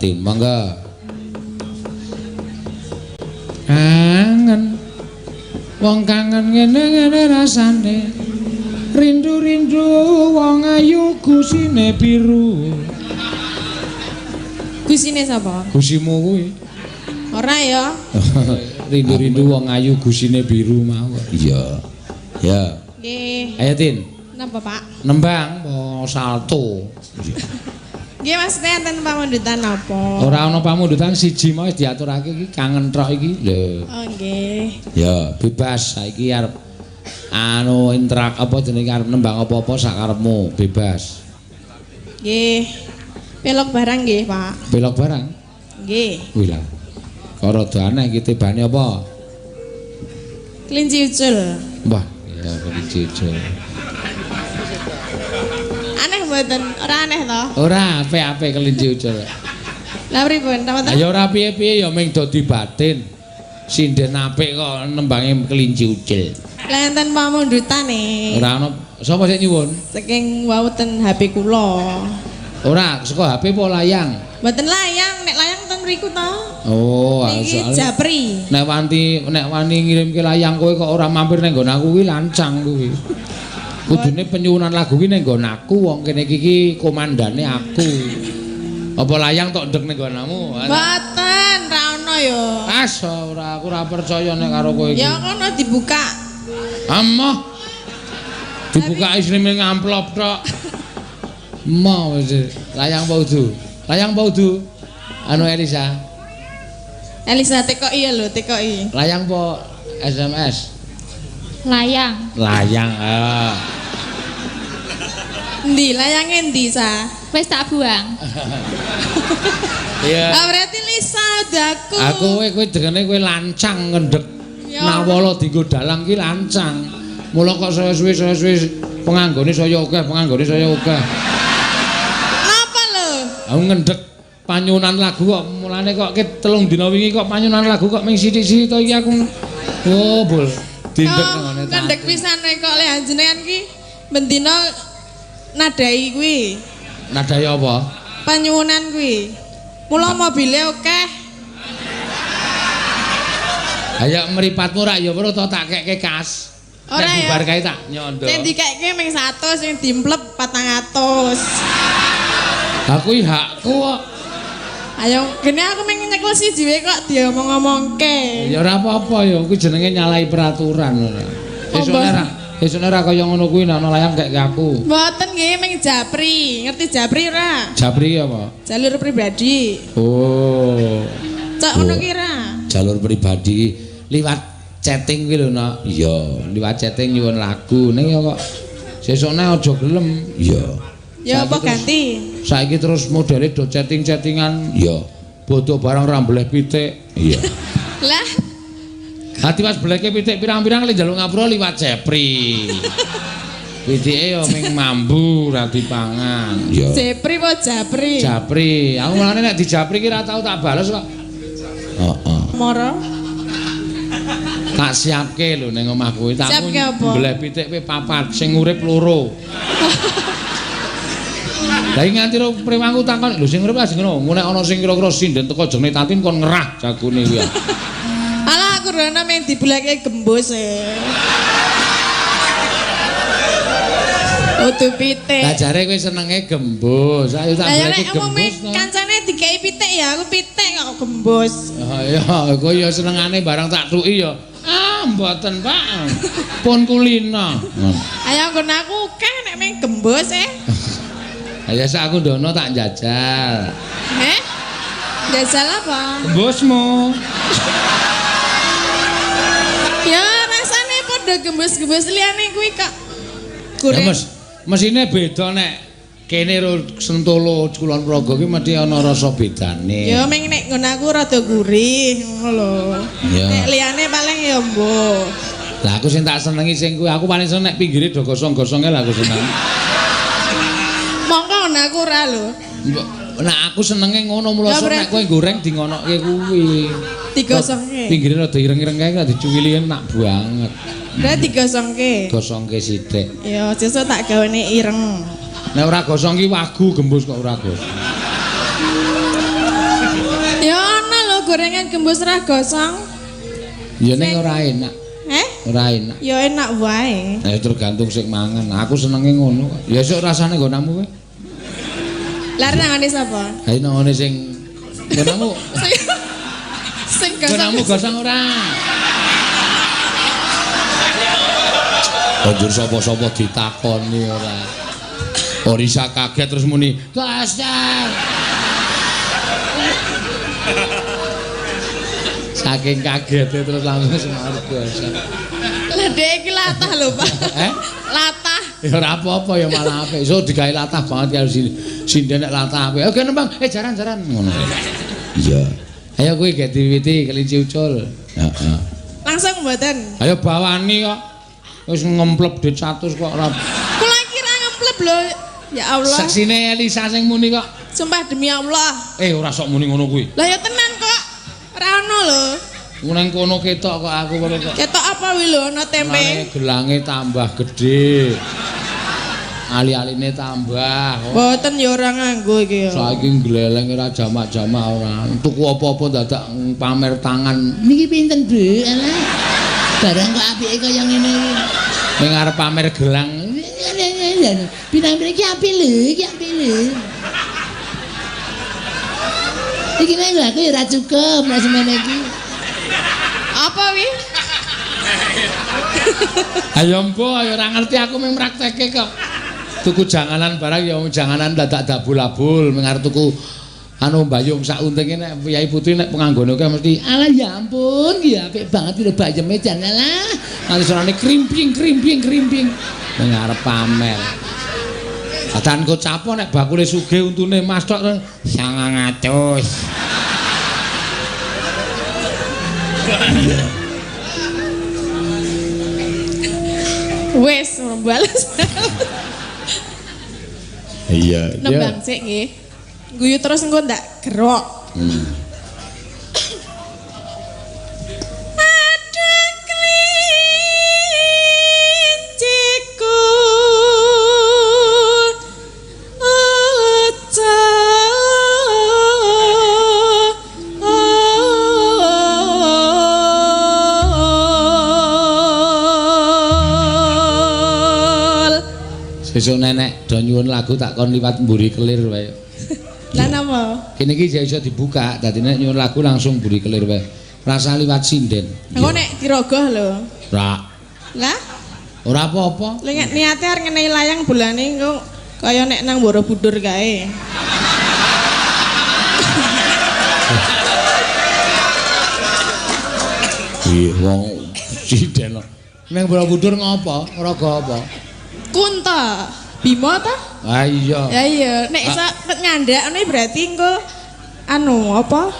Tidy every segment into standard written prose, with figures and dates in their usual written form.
Tin, monggo. Kangen. Wong kangen ngene-ngene rasane. Rindu-rindu wong ayu gusine biru. Gusine sapa? Gusimu kuwi. Ora ya. Rindu-rindu wong ayu gusine biru mau. Iya. Ya. Nggih. Ayo Tin. Napa, Pak? Nembang po salto. Nggih maksudnya enten pamundutan apa? Ora ana pamundutan siji mau wis diaturake iki kangen tok iki. Lho. Oh nggih. Ya, bebas saiki arep anu interak apa jenenge arep nembang apa-apa sak karepmu, bebas. Nggih. Pelok barang nggih, Pak. Belok barang. Nggih. Wih lah. Kok rada aneh iki tibane apa? Kelinci ucul. Wah, ya kelinci ucul. Aneh mboten? Ora aneh to? Ora apik-apik kelinci ucul. Lah pripun? Napa to? Ya ora piye-piye ya ming dadi batin. Sinden apik kok nembange kelinci ucul. Lah enten pamundutane. Ora ana sapa sing nyuwun? Saking wawuten HP kula. Ora, saka HP apa layang? Mboten layang, nek layang ten mriku to. Oh, Niki soalnya Japri. nek wani ngirimke layang kowe kok ora mampir ning nggon aku kuwi lancang kuwi. Kudune penyuwunan lagu ki ning nggon aku wong kene iki komandane aku. Apa layang tok ndek ning nggonmu? Mboten, ra ono ya. As ora aku ora percaya nek karo kowe iki. Ya kono dibuka. Amoh. Dibuka isine ning amplop tok. Mau wis layang apa udu? Layang apa udu? Anu Elisa. Elisa TKI ya lho, TKI. Layang apa SMS? Layang. Layang. Endi layange endi sa? Wis tak buang. Iya. Ah berarti Lisa daku. Aku kowe dengene kowe lancang ngendhek. Ya. Nawala dienggo dalang ki lancang. Mula kok suwe-suwe penganggone saya akeh, penganggone saya akeh. Napa lho? Aku ngendhek panyunan lagu kok mulane kok ke 3 dina wingi kok panyunan lagu kok ming sithik-sithik to iki aku. Oh, bol. Dindek ngene ta. Ngendek pisan kok le jenengan ki bendina nadai kuwi. Nadai apa? Panyuwunan kuwi. Mula mobile akeh. Ayo mripatmu rak ya weruh to tak kekke kas. Ora Nek ya. bubar kae tak nyondo. Sing dikekke ming 100 sing dimplep 400. Aku hakku kok. Ayo kene aku ming nyekel siji wae kok diomong-omongke. Ya ora apa-apa ya, kuwi jenenge nyalahi peraturan ora. Esuk ora kaya ngono kuwi nek ana layang kek aku. Mboten nggih ming Japri. Ngerti Japri ora? Japri apa? Jalur pribadi. Oh. Cok ngono ki ora? Jalur pribadi liwat chatting kuwi lho, Nak. Iya, liwat chatting nyuwun lagu ning ya kok sesukne aja gelem. Iya. Ya apa ganti? Saiki terus modele do chatting-chattingan. Iya. Bodo barang ra mbleh pitik. Iya. Lah, Hati Mas bleke pitik pirang-pirang le njaluk ngapura liwat Japri. Pitike yo ming mambu ra dipangan. Iya. Japri apa Japri? Japri. Aku mulane nek di Japri ki ra tau tak bales kok. Heeh. Moro. Tak siapke lho ning omah kuwi. Tak Siapke apa? mbleh pitik pe 4, sing urip 2. Lah iki nganti ro prewangku takon, lho sing urip sing ngono. Nek ana sing kira-kira sinden teko jenenge Tatin kon ngerah jagone kuwi. Alah aku rono meng dibulake gembus e. Utu pitik. Lah jare kowe senenge gembus. Ayo tak Lah ya bleki nek umumnya gembus. kancane dikei pitik ya aku pitik kok gembus. Ya kowe ya senengane barang tak tuki ya. Ah, mboten, Pak. Pun kulina. Ayo nggon aku keh nek meng gembus e. Ya sak aku ndono tak njajal. Heh? Jajal apa? Gembusmu. Ya rasane padha gembus-gembus liyane kuwi kok. Ya Goreng. mesine beda nek kene ro Sentolo Kulon Progo ki mesti ana rasa bedane. Ya meng nek nggon aku rada gurih ngono lho. Ya. Nek liyane paling ya mbuh. Lah aku sing tak senengi sing kuwi aku paling seneng nek pinggire do gosong-gosonge lah aku seneng. Mongko ngono aku ora lho. Nah aku senenge ngono mula Ya, nek kowe goreng di ngonoke kuwi. Digosongke. Pinggire rada ireng-ireng kae nek dicuwili enak banget. Berarti digosongke. Gosongke sithik. Ya sesuk tak gawene ireng. Nek ora gosong ki wagu gembus kok ora gos. gorengan gembus ra gosong. Ya ning ora enak. Ora enak. Ya enak wae. Tergantung sing mangan. Aku senenge ngono kok. Ya esuk rasane nggonamu kowe. Lah nangane sapa? Ha nangane sing nggonamu. Sing gosong. Nggonamu gosong ora. Banjur sapa-sapa ditakoni ora. Orisa kaget terus muni, "Gosong." Saking kagetnya terus langsung semar gosong. Lah dhek iki latah lho, Pak. Latah. Ya ora apa-apa ya malah apik. So digawe latah banget karo sinden nek latah apik. Oke nembang, jaran-jaran ngono. Iya. Ayo kowe ge diwiwiti kelinci ucul. Heeh. Langsung mboten. Ayo bawani kok. Wis ngemplep dit 100 kok ora. Kula kira ngemplep lho. Ya Allah. Saksine Elisa sing muni kok. Sumpah demi Allah. Ora sok muni ngono kuwi. Lah ya tenan kok. Ora ono lho. Nang kono ketok kok aku kok. Ketok apa wi lho ana tempe. Gelange tambah gedhe. Ali-aline tambah. Mboten ya ora nganggo iki ya. Saiki gleleng ora jamak-jamak ora. Tuku apa-apa dadak pamer tangan. Niki pinten, Bu? Alah. Barang kok apike kaya ngene iki. Ning arep pamer gelang. Pirang-pirang iki apik lho, iki apik lho. Iki nek aku ya ora cukup nek semene iki. Apa wi? Ayo mpo, ayo ora ngerti aku mung praktekke kok. Tuku janganan barang ya janganan dadak dabul-abul, mung arep tuku anu mbayung sak untinge nek Yai Putri nek penganggone kok mesti alah ya ampun iki apik banget lho bayeme jan alah. Nganti sorane krimping. Ning arep pamer. Atan kok capo nek bakule sugih untune Mas tok 900. Wes bales. Iya. Nembang sik nggih. Guyu terus engko ndak gerok. Ada klinciku Sesuk nenek do nyuwun lagu tak kon liwat mburi kelir wae. Lah napa? Kene iki iso dibuka, dadi nek nyuwun lagu langsung mburi kelir wae. Rasa liwat sinden. Engko nek dirogoh lho. Ora. Lah, Ora apa-apa. lek niate arep ngenehi layang bulane engko kaya nek nang Borobudur kae. Iya, wong sinden. Nang Borobudur ngopo? Raga apa? Kunta, Bima ta? Ah iya. Ya iya, nek iso ngandhakne berarti engko anu apa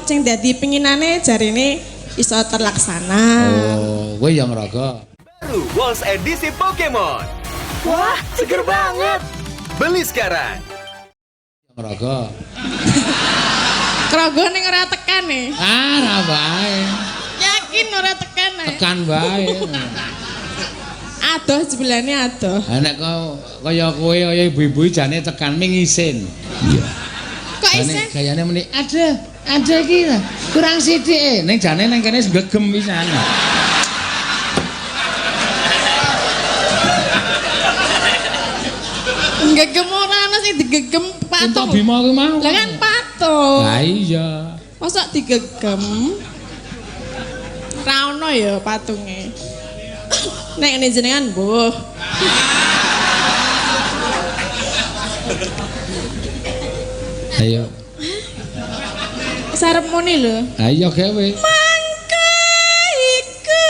sing dadi penginane jarine iso terlaksana. Oh, kowe yang raga. Baru Walls edisi Pokemon. Wah, seger banget. Beli sekarang. Yang raga. Krogo ning ora tekan e. Ah, ra bae. Yakin ora tekan e. Tekan bae. Adoh jebulane adoh. Ha nek kaya kowe kaya ibu-ibu jane tekan ming isin. Iya. Kok isin? Gayane muni, ada iki lah. Kurang sithik. Ning jane nang kene gegem pisan. Gegem ora ana sing digegem patung. Untuk Bima kuwi mau. Lah kan patung. Lah iya. Mosok digegem? Ra ono ya patunge. Nek ngene jenengan mbuh. Ayo. Sarep muni lho. Ayo gawe. Mangka iku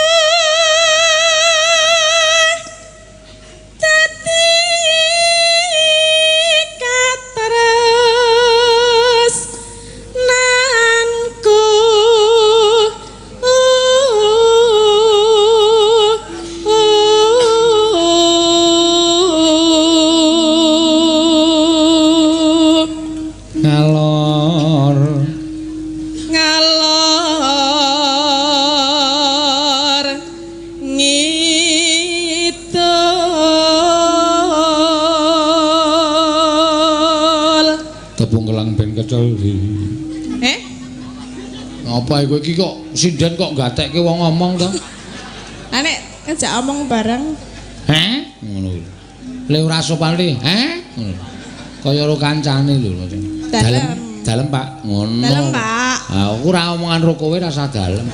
dadi katerus nanku Ngalor. ngalor ngidul Tepung kelang ben kecel. Apa kowe iki kok sinden kok gatekke wong ngomong to? Lah nek ngejak omong bareng. Heh, ngono. Le ora sopan le, ngono. Kaya karo kancane lho. Dalem, Pak. Ngono. Dalem, Pak. Ah, aku ora omongan karo kowe rasa dalem.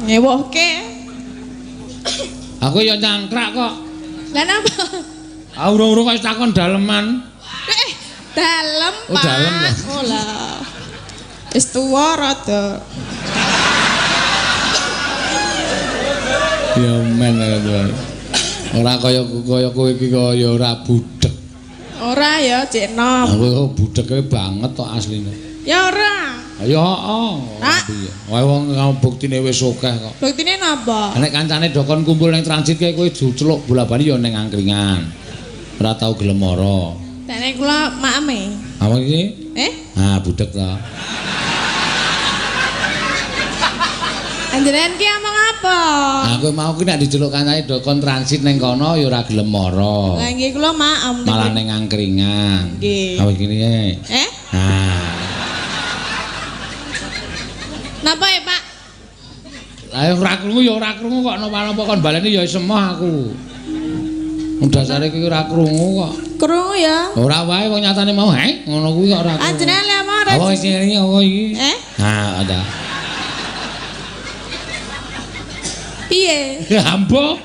Ngewohke. Aku ya nyangkrak kok. Lah napa? Ah urung-urung kok takon daleman. Dalem, Pak. Oh, dalem ya. Oh lah. Wis tuwa rada. Ya men to. Ora kaya kowe iki kaya ora budhek. Ora ya, Cek Nom. Aku budheke banget tok asline. Ya ora. Ya heeh. Wae wong buktine wis akeh kok. Buktine napa? Nek kancane dokon kumpul ning transit kae kowe diceluk bola-bali ya ning angkringan. Ora tau gelem mara. Dene kula makame. Apa iki? Budhek to. Anjenengan ki omong apa? Aku mau ki nek diceluk kancane dokon transit ning kono ya ora gelem mara. Lah nggih kula maem. Malah ning angkringan. Nggih. Apa iki ne? Napa ya, Pak? Lah ora krungu kok napa-napa kon baleni ya semoh aku. Dasare iki ora krungu kok. Krungu ya. Ora wae wong nyatane mau, ngono kuwi kok ora krungu. Anjenengan le mau ora. Apa iki apa iki? Ada. Piye? Ambo.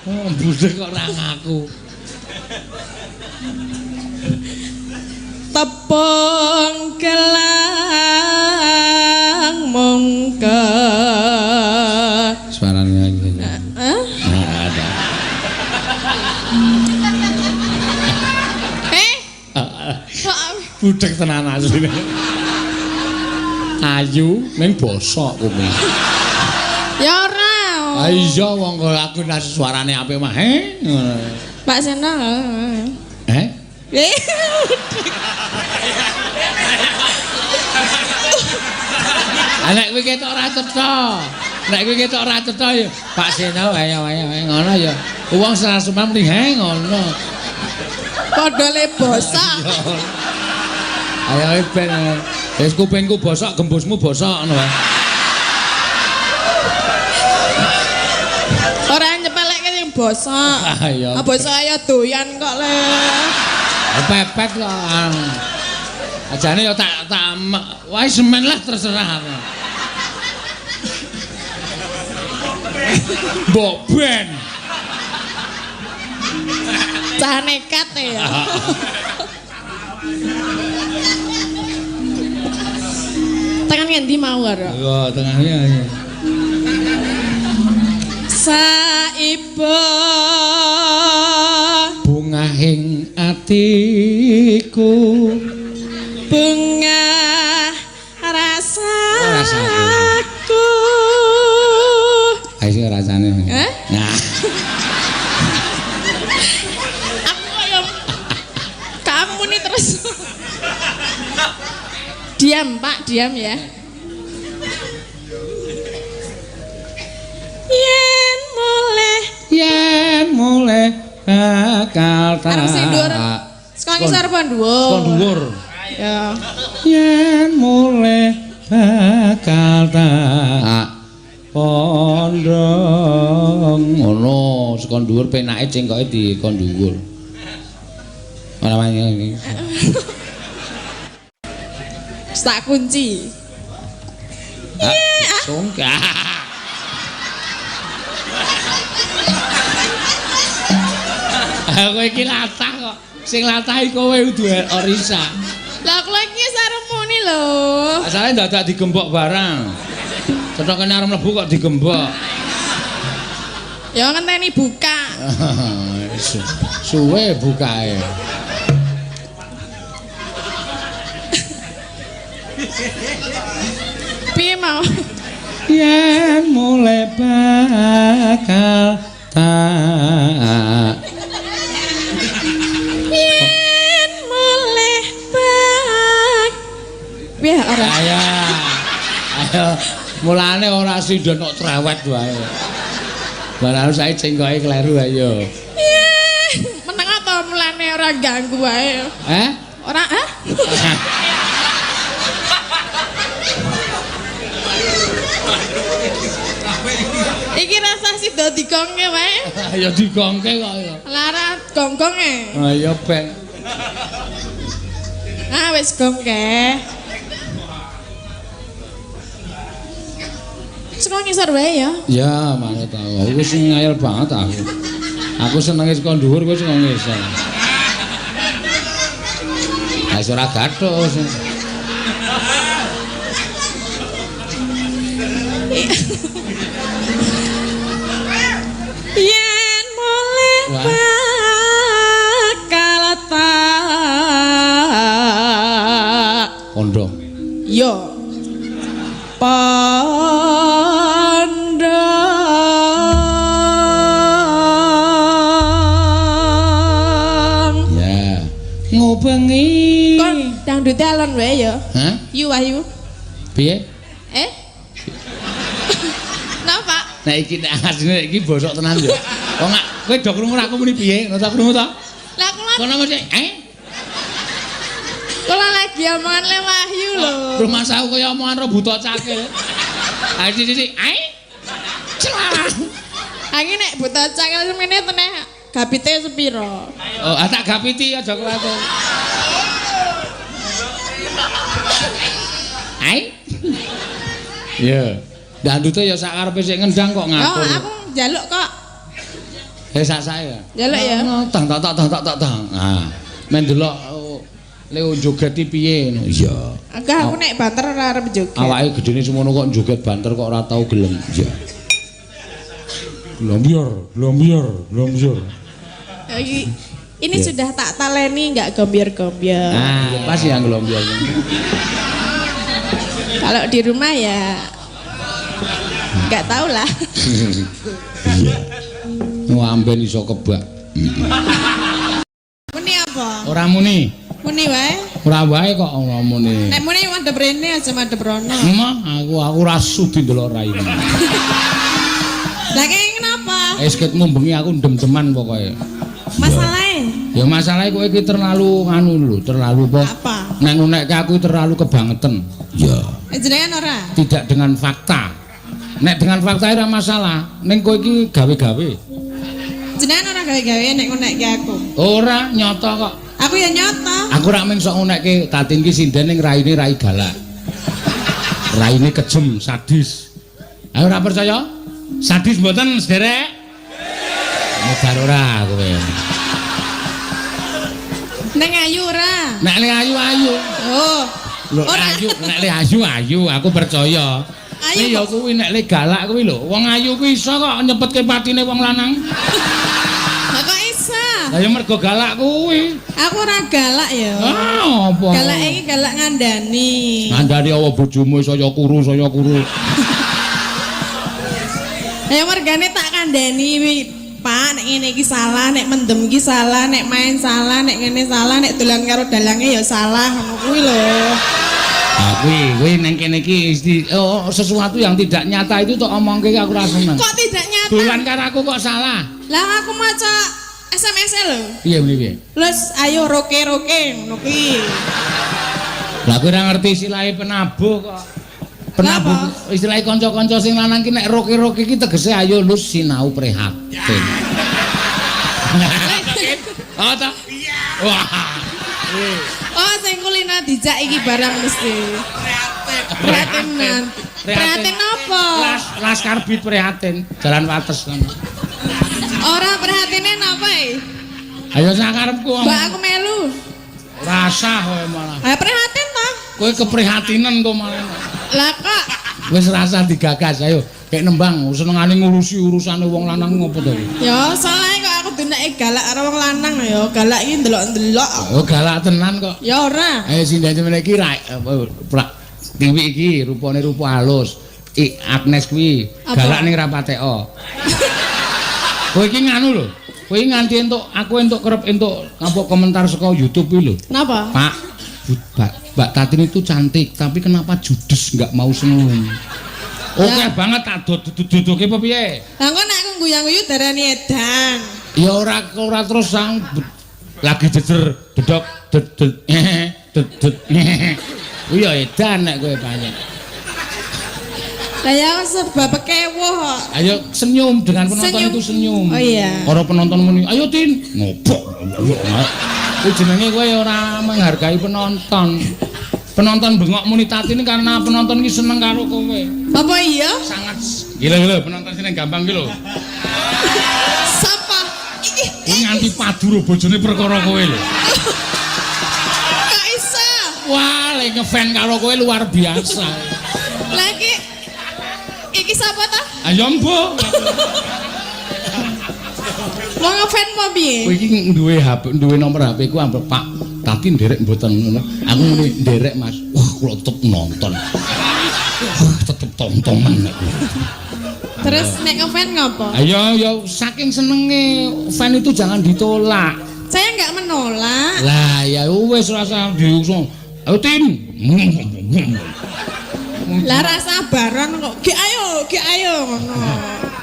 Oh, budek kok ora ngaku. Tepung gelang mungke. Suaranya gitu. Ada. Budek tenan asline. Ayu ning bosok kuwi. Ya ora. Ah iya wong kok aku nek suarane apik mah ngono. Pak Sena. Nek kowe ketok ora cetha. Nek kowe ketok ora cetha ya Pak Sena ayo ngono ya. Wong serasuman mrih ngono. Padha le bosok. Ayo ben. Wis kupingku bosok, gembusmu bosok ngono wae. Ora nyepelekke sing bosok. Iya. Bosok ayo doyan kok le. Pepet kok. Ajane ya tak wae semen lah terserah. Mbok ben. Cah nekat ya. Tekan ngendi mau karo? Yo tengahnya ya. Saiba Bungahing atiku bunga rasaku. Ayo rasane. Nah. Aku kaya kamu nih terus. Diam, Pak, diam ya. Yen mulai bakal tak. Arep sing dhuwur. Sekon ngisor apa dhuwur? Sekon dhuwur. Ya. Yen mulai bakal tak pondong ngono sekon dhuwur penake cengkoke dikon dhuwur. Ora wae. Tak kunci. Songka. Aku iki latah kok. Sing latah iki kowe kudu orisa. Lah kula iki saremoni lho. Asale dadak digembok barang. Cetha kene arep mlebu kok digembok. Ya ngenteni buka. Suwe bukae. Piye mau? Yen mulai bakal tak Yen mulai bak. Piye ora? ayo mulane ora sindhen kok cerewet wae. Barang sae cengkoke kleru ayo. Meneng apa mulane ora ganggu wae. Ora do digongke wae. Ya digongke kok ya. Lara gonggong-e. Ah ya ben. Ah wis gongke. Saka ngisor wae ya. Ya manut aku. Aku wis ngayal banget aku. Aku senenge saka dhuwur kowe saka ngisor. Ah iso ora gathuk. Yen mulih bakal tak Kondo. yo pandang Ya. Ngubengi. kon dangdute alon wae ya. Hah? Yu Wahyu. Piye? Napa? Nek iki nek asline iki bosok tenan yo. Kok gak kowe do krungu aku muni piye? Ngono ta krungu ta? Lah kula Kono mesti kula lagi omongan le Wahyu lho. Rumah saku kaya omongan rebuta cakil. Ha iki Celah. Aki nek buta cakil semene teneh gapite sepiro? Oh, tak gapiti aja kuwatir. Iya. Dandute ya sak karepe sik ngendang kok Oh, ngatur. aku njaluk kok. Sak saya. Njaluk ya. Tang. Ah, men delok Leo jogeti piye ngono. Iya. Aku nek banter ora arep joget. Awake gedene semono kok joget banter kok ora tau gelem. Iya. Glombior. Ini sudah tak taleni enggak gombiar-gombiar. Ah, pas yang glombior. Kalau di rumah ya enggak tahu lah. Iya. Ngamben iso kebak. Muni apa? Ora muni. Muni wae. Ora wae kok ora muni. Nek muni madhep rene aja madhep rono. Aku ora sudi ndelok raine. Lah kene kenapa? Esketmu bengi aku ndem-deman pokoke. Masalahe? Ya masalahe kowe iki terlalu nganu lho, terlalu Apa? Nek ngunekke aku terlalu kebangetan. Ya. Jenengan ora? Tidak dengan fakta. Nek dengan fakta ora masalah. Ning kowe iki gawe-gawe. Jenengan ora gawe-gawe nek ngunekke aku. Ora nyata kok. Aku ya nyata. Aku rak mung sok ngunekke Tatin ki sinden ning raine rai galak. Raine kejem, sadis. Ayo ora percaya? Sadis mboten, Sederek? Modar ora kowe. Neng ayu ora? Nek le ayu. Oh. Lho Ora. ayu, nek le ayu, aku percaya. Ayu Ya kuwi nek le galak kuwi lho. Wong ayu kuwi iso kok nyepetke patine wong lanang. Lah kok iso? Lah ya mergo galak kuwi. Aku ora galak ya. Ah, apa? Galak iki galak ngandani. Ngandani apa bojomu saya kuru. Ya mergane tak kandani Pak, nek ngene iki salah, nek mendem iki salah, nek main salah, nek ngene salah, nek dolan karo dalange ya salah, ngono kuwi lho. Ah kuwi nang kene iki sesuatu yang tidak nyata itu tok omongke aku ora seneng. Kok tidak nyata? Dolan karo aku kok salah. Lah aku maca SMS-e lho. Piye piye? Terus ayo roke ngono kuwi. Lah kowe ora ngerti istilahé penabuh kok. Penabuh istilahé kanca-kanca sing lanang ki nek roke ki tegese ayo lus sinau prihatin. Oh ta? Wah. Oh, sing kulina dijak iki barang mesti. Prihatin. Prihatin apa? Laskar Bit prihatin, Jalan Wates kan. Ora prihatine napa e? Ayo sak karepku. Mbak aku melu. Rasah kowe malah. Ayo prihatin ta? Kowe keprihatinan kok malah. Lah kok Wis rasa digagas, ayo. Kayak nembang senengane ngurusi urusane wong lanang ngopo to? ya salah kok aku dinake galak karo wong lanang ya. Galak iki ndelok-ndelok. Oh galak tenan kok. Ya ora. Ayo sindan semene iki TV iki rupane rupa halus. Agnes kuwi galak ning rapateo. Kowe iki nganu lho. Kowe nganti entuk aku entuk kerep entuk apa komentar saka YouTube kuwi lho. Napa? Pak, Mbak Tatin itu cantik, tapi kenapa judes nggak mau senyum? Oke banget tak duduke apa piye? Lah kok nek aku guyang-guyu darani edan. Ya ora terus sang lagi jejer dedok dedet. Ya edan nek kowe banyak. Lah ya serba pekewuh kok. Ayo senyum dengan penonton Senyum. itu senyum. Oh iya. Ora penonton muni, "Ayo Tin." Ngobok. Kuwi jenenge kowe ora menghargai penonton. Penonton bengok muni Tati ini karena penonton iki seneng karo kowe. Apa iya? Sangat gila penonton sini gampang iki lho. Sapa? Kuwi nganti padu lho bojone perkara kowe lho. Gak isa. Wah, lek ngefan karo kowe luar biasa. Lagi iki sapa ta? Ayo mbok. Mau ngefan apa piye? Kowe iki duwe HP, duwe nomor HP ku ambek Pak Tati nderek mboten ngono. Aku muni nderek Mas. Wah, kula tetep nonton. Wah, tetep tontonan aku. Terus nek ngefan ngopo? Ayo ya saking senenge fan itu jangan ditolak. Saya nggak menolak. Lah ya wis rasa diusung. Ayo Tin. Lah rasa baron kok. Ge ayo ngono.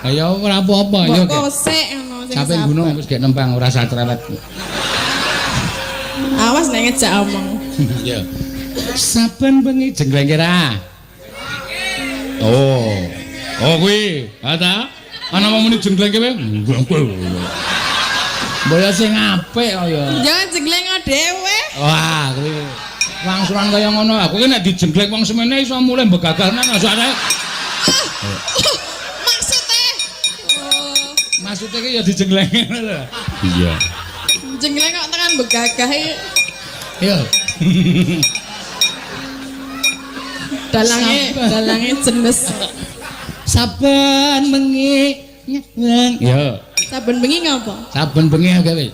Ayo ora apa-apa ya. Kok sik ngono sing Sampai sabar. gunung wis gek nempang ora usah cerewet. Awas nek ngejak omong. Ya. Saben bengi jengleng kira. Oh. Oh kuwi. Ada? Ana mau muni jengleng kowe? Boyo sing apik kaya. Jangan jengleng dhewe. Wah, kuwi wangsulan kaya ngono. Aku ki nek dijengleng wong semene iso mulai mbegagah nang asane. Maksudnya? Oh, Maksudnya ki ya dijengleng ngono lho. Iya. jengleng kok tekan begagah iki. Iya. Dalange jenes. Saben bengi nyeng. Ya. Saben bengi ngopo? Saben bengi gawe.